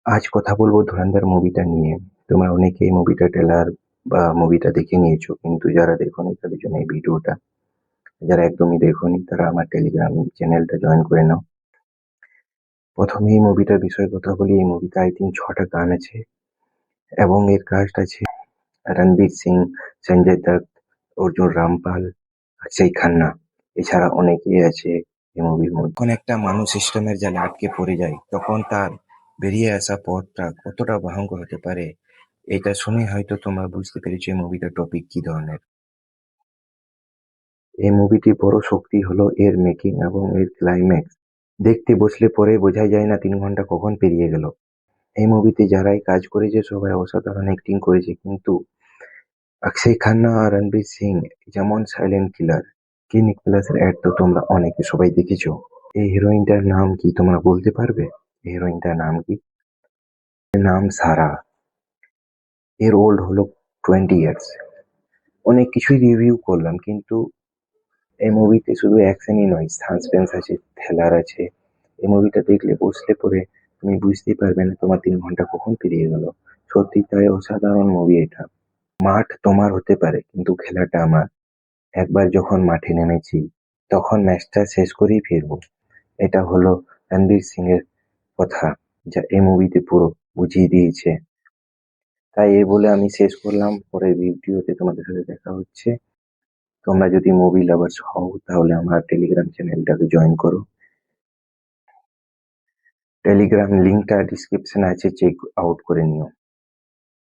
আজ কথা বলবো ধুরন্ধর মুভিটা নিয়ে। তোমরা অনেকেই মুভিটা ট্রেলার বা মুভিটা দেখে নিয়েছো, কিন্তু যারা দেখোনি তাদের জন্য এই ভিডিওটা। যারা একদমই দেখোনি তারা আমার টেলিগ্রাম চ্যানেলটা জয়েন করে নাও। প্রথমে এই মুভিটার বিষয়ে কথা বলি। এই মুভিতে আই থিঙ্ক 6টা গান আছে এবং এর কাস্ট আছে রণবীর সিং, সঞ্জয় দত্ত, অর্জুন রামপাল, অক্ষয় খান্না। এছাড়া অনেকেই আছে এই মুভির মধ্যে। যখন একটা মানুষ সিস্টেমের জালে আটকে পড়ে যায় তখন তার বেরিয়ে আসা পথটা কতটা ভয়ঙ্কর হতে পারে, এটা শুনে হয়তো তোমরা বুঝতে পেরেছো এই মুভিটার টপিক কি ধরনের। এই মুভিটির বড় শক্তি হলো এর মেকিং এবং এর ক্লাইম্যাক্স। দেখতে বসলে পরে বোঝাই যায় না 3 ঘন্টা কখন পেরিয়ে গেল। এই মুভিতে যারাই কাজ করেছে সবাই অসাধারণ অ্যাক্টিং করেছে, কিন্তু অক্ষয় খান্না আর রণবীর সিং যেমন সাইলেন্ট কিলার। ক্লিনিক প্লাসের অ্যাড তো তোমরা অনেকে সবাই দেখেছো। এই হিরোইনটার নাম কি তোমরা বলতে পারবে? এই হিরোইনটার নাম কি? এর নাম সারা। এর ওল্ড হলো 20 ইয়ার্স। অনেক কিছুই রিভিউ করলাম, কিন্তু এই মুভিতে শুধু অ্যাকশনই নয়, সাসপেন্স আছে, থ্রিলার আছে। এই মুভিটা দেখলে বসলে পরে তুমি বুঝতেই পারবে না তোমার 3 ঘন্টা কখন পেরিয়ে গেল। সত্যি তাই অসাধারণ মুভি এটা। মাঠ তোমার হতে পারে কিন্তু খেলাটা আমার। একবার যখন মাঠে নেমেছি তখন ম্যাচটা শেষ করেই ফিরবো। এটা হলো রণবীর সিং এর কথা, যা এই মুভিতে পুরো বুঝিয়ে দিয়েছে। তাই এই বলে আমি শেষ করলাম। পরের ভিডিওতে তোমাদের সাথে দেখা হচ্ছে। তোমরা যদি মুভি লাভার্স হও তাহলে আমার টেলিগ্রাম চ্যানেলটাকে জয়েন করো। টেলিগ্রাম লিঙ্কটা ডিসক্রিপশনে আছে, চেক আউট করে নিও।